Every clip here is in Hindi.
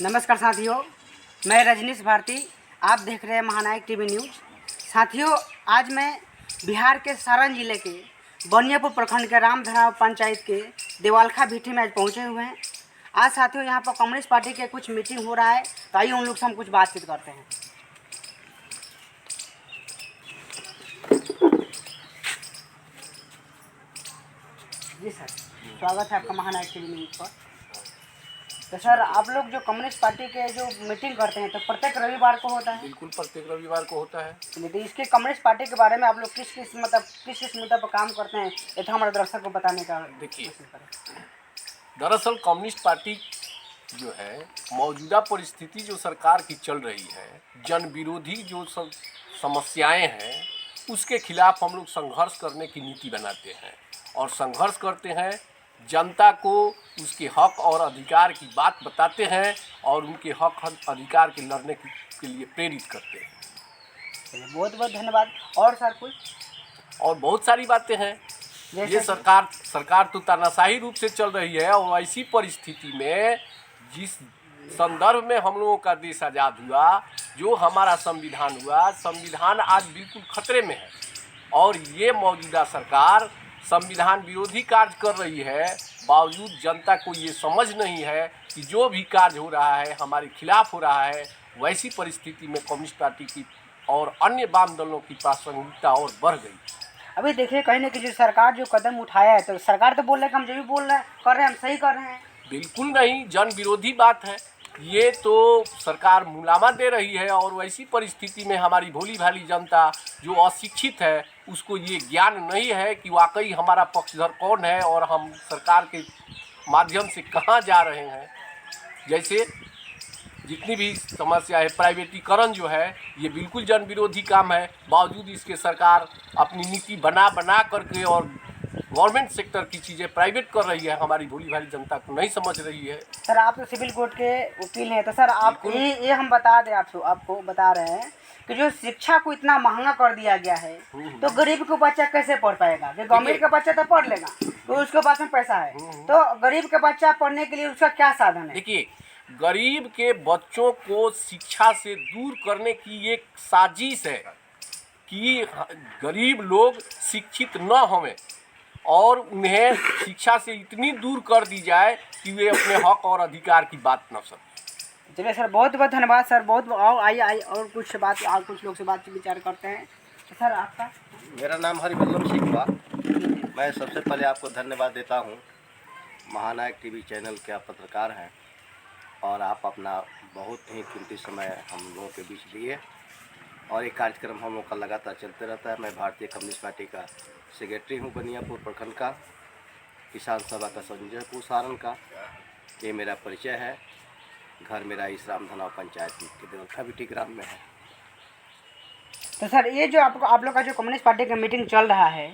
नमस्कार साथियों, मैं रजनीश भारती। आप देख रहे हैं महानायक टीवी न्यूज़। साथियों, आज मैं बिहार के सारण जिले के बनियापुर प्रखंड के रामधराव पंचायत के देवालखा भीटी में आज पहुँचे हुए हैं। आज साथियों यहाँ पर कम्युनिस्ट पार्टी के कुछ मीटिंग हो रहा है, तो आइए उन लोग से हम कुछ बातचीत करते हैं। जी सर, स्वागत है आपका महानायक टीवी न्यूज़ पर। तो सर, आप लोग जो कम्युनिस्ट पार्टी के जो मीटिंग करते हैं तो प्रत्येक रविवार को होता है? बिल्कुल, प्रत्येक रविवार को होता है। तो इसके कम्युनिस्ट पार्टी के बारे में आप लोग किस मुद्दा पर काम करते हैं, ये तो हमारे दर्शक को बताने का देखिए, कोशिश करें। दरअसल कम्युनिस्ट पार्टी जो है, मौजूदा परिस्थिति जो सरकार की चल रही है, जन विरोधी जो सब समस्याएं हैं, उसके खिलाफ हम लोग संघर्ष करने की नीति बनाते हैं और संघर्ष करते हैं। जनता को उसके हक और अधिकार की बात बताते हैं और उनके हक अधिकार के लड़ने के लिए प्रेरित करते हैं। चलिए, बहुत बहुत धन्यवाद। और सर कुछ और बहुत सारी बातें हैं। ये सरकार तो तानाशाही रूप से चल रही है और ऐसी परिस्थिति में जिस संदर्भ में हम लोगों का देश आज़ाद हुआ, जो हमारा संविधान हुआ, संविधान आज बिल्कुल खतरे में है और ये मौजूदा सरकार संविधान विरोधी कार्य कर रही है। बावजूद जनता को ये समझ नहीं है कि जो भी कार्य हो रहा है हमारे खिलाफ हो रहा है। वैसी परिस्थिति में कम्युनिस्ट पार्टी की और अन्य वाम दलों की प्रासंगिकता और बढ़ गई। अभी देखिए, कहीं ना कहीं जो सरकार जो कदम उठाया है, तो सरकार तो बोल रहे हैं कि हम जो भी बोल रहे हैं कर रहे हैं, हम सही कर रहे हैं। बिल्कुल नहीं, जन विरोधी बात है ये। तो सरकार मुलामा दे रही है और वैसी परिस्थिति में हमारी भोली भाली जनता जो अशिक्षित है, उसको ये ज्ञान नहीं है कि वाकई हमारा पक्षधर कौन है और हम सरकार के माध्यम से कहाँ जा रहे हैं। जैसे जितनी भी समस्या है, प्राइवेटीकरण जो है, ये बिल्कुल जन विरोधी काम है। बावजूद इसके सरकार अपनी नीति बना करके और गवर्नमेंट सेक्टर की चीज़ें प्राइवेट कर रही है। हमारी भोली भाली जनता को नहीं समझ रही है। सर, आप तो सिविल कोर्ट के वकील हैं, तो सर आप ये हम बता दें, आपको बता रहे हैं कि जो शिक्षा को इतना महंगा कर दिया गया है, तो गरीब का बच्चा कैसे पढ़ पाएगा? कि गवर्नमेंट का बच्चा तो पढ़ लेगा, तो उसके पास में पैसा है, तो गरीब का बच्चा पढ़ने के लिए उसका क्या साधन है? देखिए, गरीब के बच्चों को शिक्षा से दूर करने की एक साजिश है कि गरीब लोग शिक्षित न हों और उन्हें शिक्षा से इतनी दूर कर दी जाए कि वे अपने हक और अधिकार की बात न सकें। चलिए सर, बहुत बहुत धन्यवाद सर। बहुत आइए और कुछ लोग से बात विचार करते हैं। तो सर, आपका? मेरा नाम हरिवल्लभ सिंह हुआ। मैं सबसे पहले आपको धन्यवाद देता हूं। महानायक टीवी चैनल के आप पत्रकार हैं और आप अपना बहुत ही कीमती समय हम लोगों के बीच दिए और ये कार्यक्रम हम लोग का लगातार चलते रहता है। मैं भारतीय कम्युनिस्ट पार्टी का सेक्रेटरी हूँ बनियापुर प्रखंड का, किसान सभा का संयोजक हूँ सारण का। ये मेरा परिचय है। घर मेरा इस रामधराव पंचायत के देवालखा भीटी ग्राम में है। तो सर, ये जो आप लोग का जो कम्युनिस्ट पार्टी का मीटिंग चल रहा है,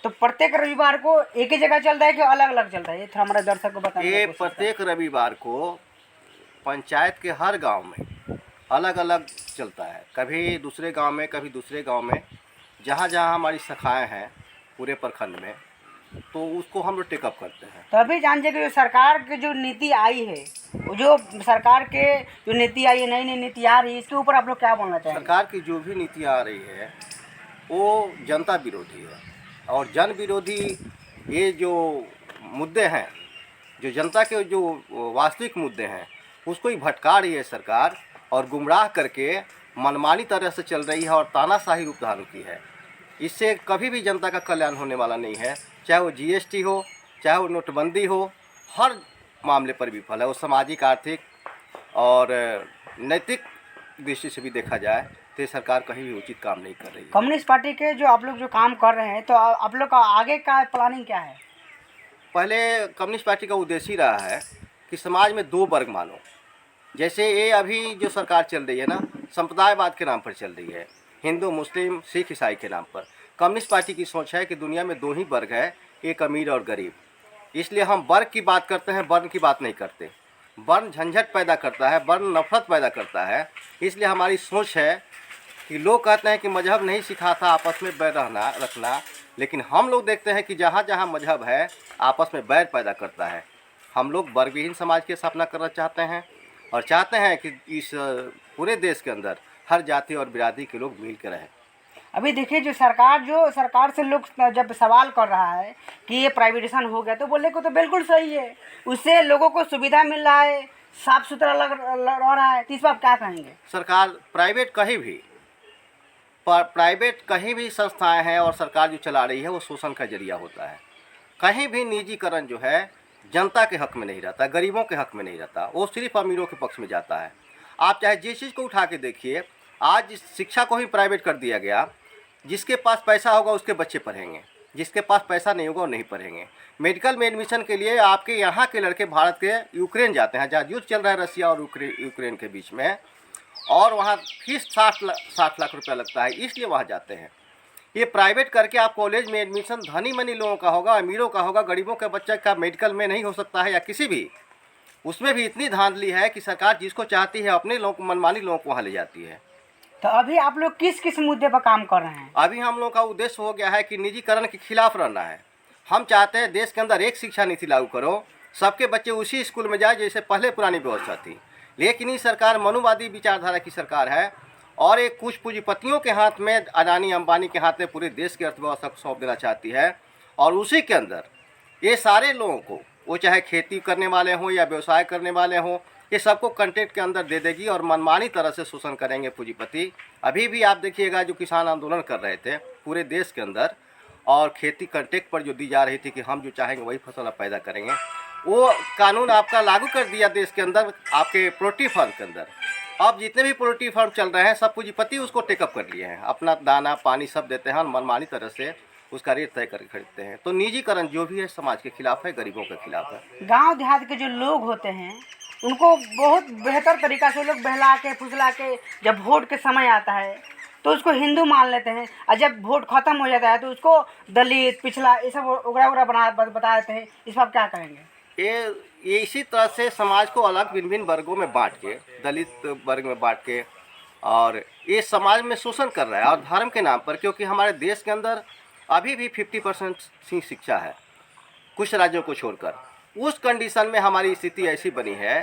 तो प्रत्येक रविवार को एक ही जगह चलता है कि अलग अलग चलता है? ये थोड़ा हमारे दर्शक को बताइए। ये प्रत्येक रविवार को पंचायत के हर गांव में अलग अलग चलता है। कभी दूसरे गांव में, कभी दूसरे गांव में, जहां जहां हमारी शाखाएं हैं पूरे प्रखंड में, तो उसको हम लोग टेकअप करते हैं। तो अभी जान कि जो सरकार की जो नीति आई है, जो सरकार के जो नीति आई है, नई नई नीति आ रही है, इसके ऊपर आप लोग क्या बोलना चाहेंगे? सरकार की जो भी नीति आ रही है वो जनता विरोधी है और जन विरोधी। ये जो मुद्दे हैं, जो जनता के जो वास्तविक मुद्दे हैं, उसको ही भटका रही है सरकार और गुमराह करके मनमानी तरह से चल रही है और तानाशाही रूप धारण की है। इससे कभी भी जनता का कल्याण होने वाला नहीं है। चाहे वो जीएसटी हो, चाहे वो नोटबंदी हो, हर मामले पर विफल है। वो सामाजिक, आर्थिक और नैतिक दृष्टि से भी देखा जाए तो सरकार कहीं भी उचित काम नहीं कर रही है। कम्युनिस्ट पार्टी के जो आप लोग जो काम कर रहे हैं, तो आप लोग का आगे का प्लानिंग क्या है? पहले कम्युनिस्ट पार्टी का उद्देश्य ही रहा है कि समाज में दो वर्ग मानो। जैसे ये अभी जो सरकार चल रही है ना, संप्रदायवाद के नाम पर चल रही है, हिंदू, मुस्लिम, सिख, ईसाई के नाम पर। कम्युनिस्ट पार्टी की सोच है कि दुनिया में दो ही वर्ग है, एक अमीर और गरीब। इसलिए हम वर्ग की बात करते हैं, वर्ण की बात नहीं करते। वर्ण झंझट पैदा करता है, वर्ण नफरत पैदा करता है। इसलिए हमारी सोच है कि लोग कहते हैं कि मजहब नहीं सिखाता आपस में बैर रखना, लेकिन हम लोग देखते हैं कि जहाँ जहाँ मजहब है आपस में बैर पैदा करता है। हम लोग वर्ग विहीन समाज की स्थापना करना चाहते हैं और चाहते हैं कि इस पूरे देश के अंदर हर जाति और बिरादरी के लोग मिल कर रहें। अभी देखिए जो सरकार से लोग जब सवाल कर रहा है कि ये प्राइवेटाइजेशन हो गया, तो बोले को तो बिल्कुल सही है, उससे लोगों को सुविधा मिल रहा है, साफ सुथरा लग रहा है, तो इस पर आप क्या कहेंगे? सरकार प्राइवेट कहीं भी संस्थाएं हैं और सरकार जो चला रही है वो शोषण का जरिया होता है। कहीं भी निजीकरण जो है जनता के हक में नहीं रहता, गरीबों के हक में नहीं रहता, वो सिर्फ अमीरों के पक्ष में जाता है। आप चाहे जिस चीज़ को उठा के देखिए, आज शिक्षा को ही प्राइवेट कर दिया गया। जिसके पास पैसा होगा उसके बच्चे पढ़ेंगे, जिसके पास पैसा नहीं होगा वो नहीं पढ़ेंगे। मेडिकल में एडमिशन के लिए आपके यहाँ के लड़के भारत के यूक्रेन जाते हैं, जहाँ युद्ध चल रहा है रसिया और यूक्रेन के बीच में, और वहाँ फीस 60 लाख रुपया लगता है, इसलिए वहाँ जाते हैं। ये प्राइवेट करके आप कॉलेज में एडमिशन धनी मनी लोगों का होगा, अमीरों का होगा, गरीबों के बच्चे का मेडिकल में नहीं हो सकता है, या किसी भी, उसमें भी इतनी धांधली है कि सरकार जिसको चाहती है अपने लोगों को, मनमानी लोगों को वहाँ ले जाती है। तो अभी आप लोग किस मुद्दे पर काम कर रहे हैं? अभी हम लोग का उद्देश्य हो गया है कि निजीकरण के खिलाफ रहना है। हम चाहते हैं देश के अंदर एक शिक्षा नीति लागू करो, सबके बच्चे उसी स्कूल में जाए जैसे पहले पुरानी व्यवस्था थी। लेकिन ये सरकार मनुवादी विचारधारा की सरकार है और एक कुछ पूंजीपतियों के हाथ में, अडानी अंबानी के हाथ में पूरे देश की अर्थव्यवस्था को सौंप देना चाहती है। और उसी के अंदर ये सारे लोगों को, वो चाहे खेती करने वाले हों या व्यवसाय करने वाले हों, ये सबको कंट्रैक्ट के अंदर दे देगी और मनमानी तरह से शोषण करेंगे पूंजीपति। अभी भी आप देखिएगा जो किसान आंदोलन कर रहे थे पूरे देश के अंदर, और खेती कंट्रैक्ट पर जो दी जा रही थी कि हम जो चाहेंगे वही फसल आप पैदा करेंगे, वो कानून आपका लागू कर दिया देश के अंदर, आपके पोल्ट्री फार्म के अंदर। अब जितने भी पोल्ट्री फार्म चल रहे हैं सब पूंजीपति उसको टेकअप कर लिए हैं, अपना दाना पानी सब देते हैं और मनमानी तरह से उसका रेट तय करके खरीदते हैं। तो निजीकरण जो भी है समाज के खिलाफ है, गरीबों के खिलाफ है। गांव देहात के जो लोग होते हैं उनको बहुत बेहतर तरीक़ा से लोग बहला के फुसला के, जब वोट के समय आता है तो उसको हिंदू मान लेते हैं, और जब वोट खत्म हो जाता है तो उसको दलित, पिछड़ा, ये सब उगड़ा बता देते हैं। इस पर आप क्या कहेंगे? ये इसी तरह से समाज को अलग भिन्न भिन्न वर्गों में बांट के, दलित वर्ग में बांट के, और ये समाज में शोषण कर रहा है। और धर्म के नाम पर, क्योंकि हमारे देश के अंदर अभी भी 50% शिक्षा है कुछ राज्यों को छोड़कर, उस कंडीशन में हमारी स्थिति ऐसी बनी है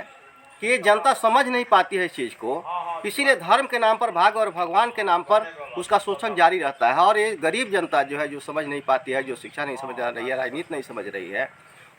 कि ये जनता समझ नहीं पाती है इस चीज़ को। इसीलिए धर्म के नाम पर, भाग और भगवान के नाम पर उसका शोषण जारी रहता है। और ये गरीब जनता जो है, जो समझ नहीं पाती है, जो शिक्षा नहीं समझ रही है, राजनीति नहीं समझ रही है,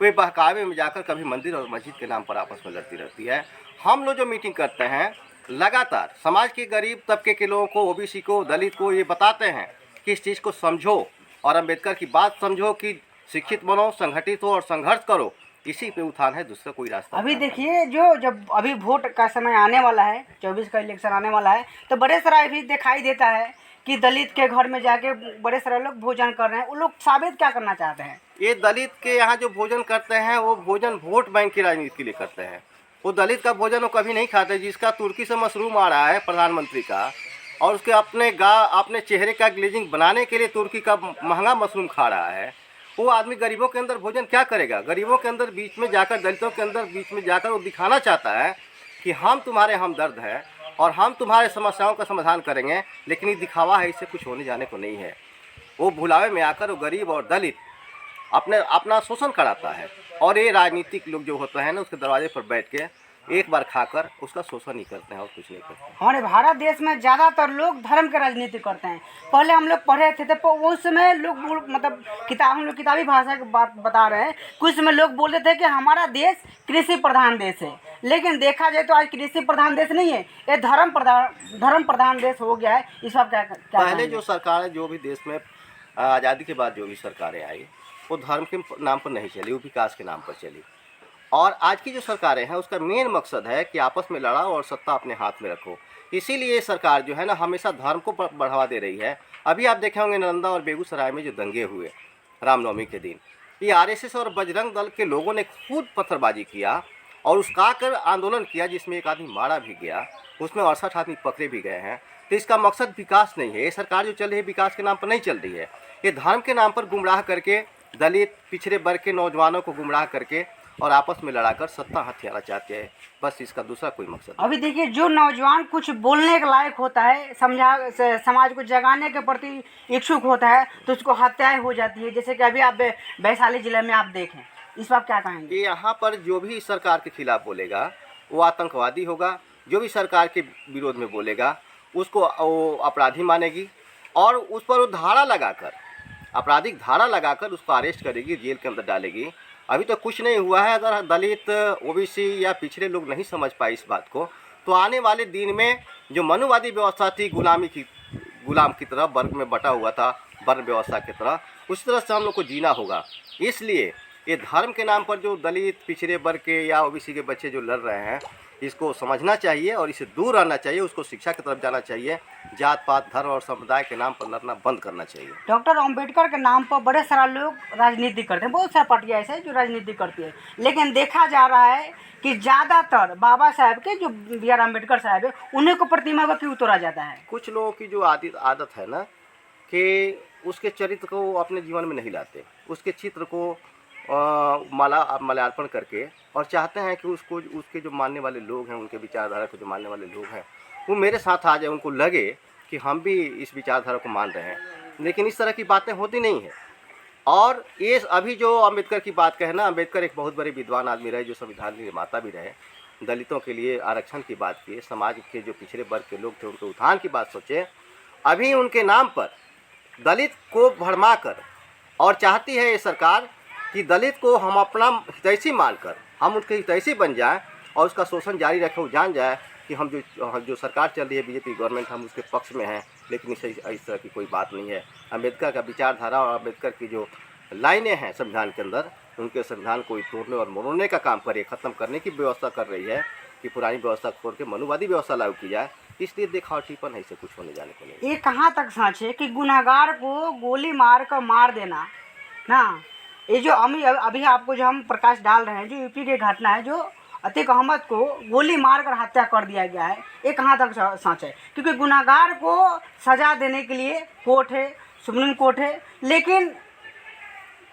वे बहकावे में जाकर कभी मंदिर और मस्जिद के नाम पर आपस में लड़ती रहती है। हम लोग जो मीटिंग करते हैं लगातार समाज के गरीब तबके के लोगों को, ओबीसी को, दलित को ये बताते हैं कि इस चीज़ को समझो और अम्बेडकर की बात समझो कि शिक्षित बनो, संगठित हो और संघर्ष करो। इसी पे उत्थान है, दूसरा कोई रास्ता। अभी देखिए जब अभी वोट का समय आने वाला है, 24 का इलेक्शन आने वाला है, तो बड़े सारा भी दिखाई देता है कि दलित के घर में जाके बड़े सारे लोग भोजन कर रहे हैं। वो लोग साबित क्या करना चाहते हैं? ये दलित के यहाँ जो भोजन करते हैं वो भोजन वोट बैंक की राजनीति के लिए करते हैं। वो दलित का भोजन वो कभी नहीं खाते जिसका तुर्की से मशरूम आ रहा है प्रधानमंत्री का, और उसके अपने चेहरे का ग्लेजिंग बनाने के लिए तुर्की का महंगा मशरूम खा रहा है। वो आदमी गरीबों के अंदर भोजन क्या करेगा? गरीबों के अंदर बीच में जाकर, दलितों के अंदर बीच में जाकर वो दिखाना चाहता है कि हम तुम्हारे हमदर्द हैं और हम तुम्हारे समस्याओं का समाधान करेंगे। लेकिन ये दिखावा है, इससे कुछ होने जाने को नहीं है। वो भुलावे में आकर वो गरीब और दलित अपना शोषण कराता है। और ये राजनीतिक लोग जो होते हैं ना, उसके दरवाजे पर बैठ के एक बार खाकर उसका शोषण ही करते हैं और कुछ नहीं करते। हमारे भारत देश में ज़्यादातर लोग धर्म के राजनीति करते हैं। पहले हम लोग पढ़े थे तो उस समय लोग मतलब हम लोग किताबी भाषा की बात बता रहे हैं, कुछ समय लोग बोलते थे कि हमारा देश कृषि प्रधान देश है। लेकिन देखा जाए तो आज कृषि प्रधान देश नहीं है, ये धर्म प्रधान देश हो गया है। इस बात क्या पहले जो सरकार जो भी देश में आज़ादी के बाद जो भी सरकारें आई वो धर्म के नाम पर नहीं चली, वो विकास के नाम पर चली। और आज की जो सरकारें हैं उसका मेन मकसद है कि आपस में लड़ाओ और सत्ता अपने हाथ में रखो। इसीलिए सरकार जो है ना हमेशा धर्म को बढ़ावा दे रही है। अभी आप देखे होंगे नालंदा और बेगूसराय में जो दंगे हुए रामनवमी के दिन, ये आरएसएस और बजरंग दल के लोगों ने खुद पत्थरबाजी किया और उसका कर आंदोलन किया, जिसमें एक आदमी मारा भी गया, उसमें 68 आदमी पकड़े भी गए हैं। तो इसका मकसद विकास नहीं है। ये सरकार जो चल रही है विकास के नाम पर नहीं चल रही है, ये धर्म के नाम पर गुमराह करके दलित पिछड़े वर्ग के नौजवानों को गुमराह करके और आपस में लड़ाकर सत्ता हथियाना चाहते हैं। बस इसका दूसरा कोई मकसद। अभी देखिए जो नौजवान कुछ बोलने के लायक होता है, समाज को जगाने के प्रति इच्छुक होता है, तो उसको हत्याएं हो जाती है। जैसे कि अभी आप वैशाली जिले में आप देखें, इस पर क्या कहेंगे? यहाँ पर जो भी सरकार के खिलाफ बोलेगा वो आतंकवादी होगा। जो भी सरकार के विरोध में बोलेगा उसको वो अपराधी मानेगी और उस पर वो धारा लगाकर, आपराधिक धारा लगाकर उसको अरेस्ट करेगी, जेल के अंदर डालेगी। अभी तो कुछ नहीं हुआ है। अगर दलित, ओबीसी या पिछड़े लोग नहीं समझ पाए इस बात को, तो आने वाले दिन में जो मनुवादी व्यवस्था थी, गुलाम की तरह वर्ग में बटा हुआ था, वर्ण व्यवस्था की तरह, उस तरह से हम लोग को जीना होगा। इसलिए ये धर्म के नाम पर जो दलित, पिछड़े वर्ग के या ओबीसी के बच्चे जो लड़ रहे हैं, इसको समझना चाहिए और इससे दूर रहना चाहिए। उसको शिक्षा की तरफ जाना चाहिए। जात पात, धर्म और समुदाय के नाम पर लड़ना बंद करना चाहिए। डॉक्टर अंबेडकर के नाम पर बड़े सारा लोग राजनीति करते हैं, बहुत सारी पार्टियाँ ऐसे हैं जो राजनीति करती है, लेकिन देखा जा रहा है कि ज़्यादातर बाबा साहब के, जो बी आर अम्बेडकर साहब है, उन्हीं को प्रतिमा पर क्यों तोड़ा जाता है? कुछ लोगों की जो आदत है ना कि उसके चरित्र को वो अपने जीवन में नहीं लाते, उसके चित्र को माल्यार्पण करके, और चाहते हैं कि उसको, उसके जो मानने वाले लोग हैं, उनके विचारधारा को जो मानने वाले लोग हैं, वो मेरे साथ आ जाए, उनको लगे कि हम भी इस विचारधारा को मान रहे हैं। लेकिन इस तरह की बातें होती नहीं है। और ये अभी जो अम्बेडकर की बात कहे ना, अम्बेडकर एक बहुत बड़े विद्वान आदमी रहे, जो संविधान के निर्माता भी रहे, दलितों के लिए आरक्षण की बात की, समाज के जो पिछड़े वर्ग के लोग थे उनके उत्थान की बात सोचे। अभी उनके नाम पर दलित को भरमा कर, और चाहती है ये सरकार कि दलित को हम अपना हितैषी मानकर हम उनके हितैषी बन जाएं और उसका शोषण जारी रखें। वो जान जाए कि हम जो सरकार चल रही है, बीजेपी गवर्नमेंट, हम उसके पक्ष में हैं। लेकिन इस तरह की कोई बात नहीं है। अम्बेडकर का विचारधारा और अम्बेडकर की जो लाइनें हैं संविधान के अंदर, उनके संविधान को तोड़ने और मरोड़ने का काम करे, ख़त्म करने की व्यवस्था कर रही है कि पुरानी व्यवस्था छोड़ के मनुवादी व्यवस्था लागू की जाए। इसलिए दिखावटीपन ऐसे कुछ होने जाने को नहीं। ये कहाँ तक सच है कि गुनहगार को गोली मार कर मार देना ना? ये जो अभी आपको जो हम प्रकाश डाल रहे हैं, जो यूपी की घटना है, जो अतीक अहमद को गोली मारकर हत्या कर दिया गया है, ये कहाँ तक सच है? क्योंकि गुनहगार को सजा देने के लिए कोर्ट है, सुप्रीम कोर्ट है, लेकिन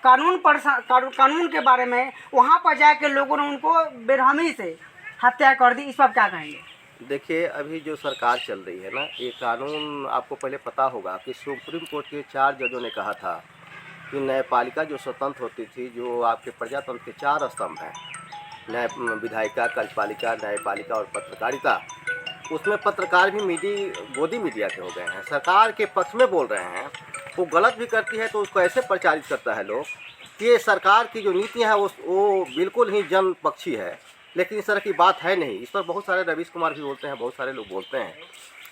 कानून के बारे में वहाँ पर जाके लोगों ने उनको बेरहमी से हत्या कर दी। इस पर क्या कहेंगे? देखिए, अभी जो सरकार चल रही है ना, ये कानून आपको पहले पता होगा कि सुप्रीम कोर्ट के 4 जजों ने कहा था कि न्यायपालिका जो स्वतंत्र होती थी, जो आपके प्रजातंत्र के 4 स्तंभ हैं, न्याय विधायिका, कार्यपालिका, न्यायपालिका और पत्रकारिता, उसमें पत्रकार भी गोदी मीडिया के हो गए हैं, सरकार के पक्ष में बोल रहे हैं। वो गलत भी करती है तो उसको ऐसे प्रचारित करता है लोग कि ये सरकार की जो नीतियाँ हैं वो बिल्कुल ही जनपक्षी है। लेकिन इस तरह की बात है नहीं। इस पर बहुत सारे रवीश कुमार भी बोलते हैं, बहुत सारे लोग बोलते हैं।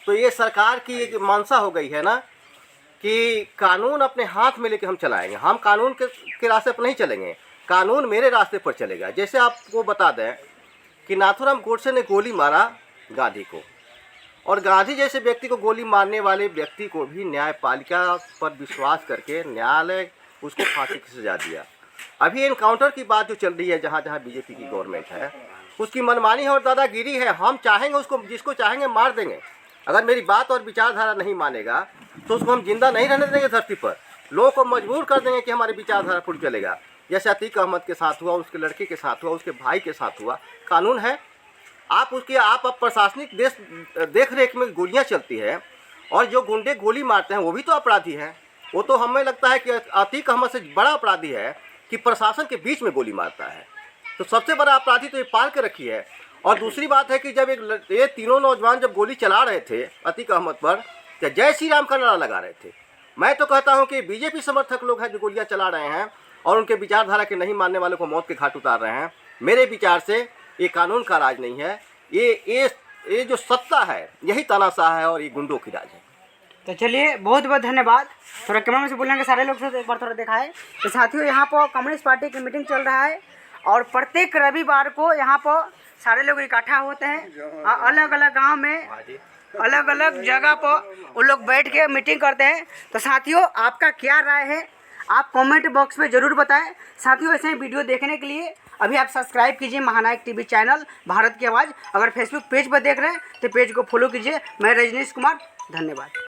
तो ये सरकार की एक मानसा हो गई है ना कि कानून अपने हाथ में लेके हम चलाएंगे। हम कानून के रास्ते पर नहीं चलेंगे, कानून मेरे रास्ते पर चलेगा। जैसे आपको बता दें कि नाथूराम गोडसे ने गोली मारा गांधी को, और गांधी जैसे व्यक्ति को गोली मारने वाले व्यक्ति को भी न्यायपालिका पर विश्वास करके न्यायालय उसको फांसी की सजा दिया। अभी एनकाउंटर की बात जो चल रही है, जहाँ जहाँ बीजेपी की गवर्नमेंट है, उसकी मनमानी है और दादागिरी है। हम चाहेंगे उसको, जिसको चाहेंगे मार देंगे। अगर मेरी बात और विचारधारा नहीं मानेगा तो उसको हम जिंदा नहीं रहने देंगे धरती पर। लोगों को मजबूर कर देंगे कि हमारी विचारधारा पूरी चलेगा। जैसे अतीक अहमद के साथ हुआ, उसके लड़के के साथ हुआ, उसके भाई के साथ हुआ। कानून है, आप प्रशासनिक देख रेख में गोलियां चलती है, और जो गुंडे गोली मारते हैं वो भी तो अपराधी हैं। वो तो हमें लगता है कि अतीक अहमद से बड़ा अपराधी है कि प्रशासन के बीच में गोली मारता है। तो सबसे बड़ा अपराधी तो ये पाल के रखी है। और दूसरी बात है कि जब ये तीनों नौजवान जब गोली चला रहे थे अतीक अहमद पर, तो जय श्री राम का नारा लगा रहे थे। मैं तो कहता हूं कि बीजेपी समर्थक लोग हैं जो गोलियां चला रहे हैं और उनके विचारधारा के नहीं मानने वालों को मौत के घाट उतार रहे हैं। मेरे विचार से ये कानून का राज नहीं है, ये जो सत्ता है यही तानाशाह है और ये गुंडों की राज है। तो चलिए, बहुत बहुत धन्यवाद। थोड़ा कैमरा में से बोलेंगे सारे लोग से एक बार थोड़ा दिखाएं। तो साथियों, यहाँ पर कम्युनिस्ट पार्टी की मीटिंग चल रहा है और प्रत्येक रविवार को यहाँ पर सारे लोग इकट्ठा होते हैं। अलग अलग गांव में, अलग अलग जगह पर वो लोग बैठ के मीटिंग करते हैं। तो साथियों, आपका क्या राय है आप कमेंट बॉक्स में ज़रूर बताएं। साथियों, ऐसे ही वीडियो देखने के लिए अभी आप सब्सक्राइब कीजिए महानायक टीवी चैनल भारत की आवाज़। अगर फेसबुक पेज पर देख रहे हैं तो पेज को फॉलो कीजिए। मैं रजनीश कुमार, धन्यवाद।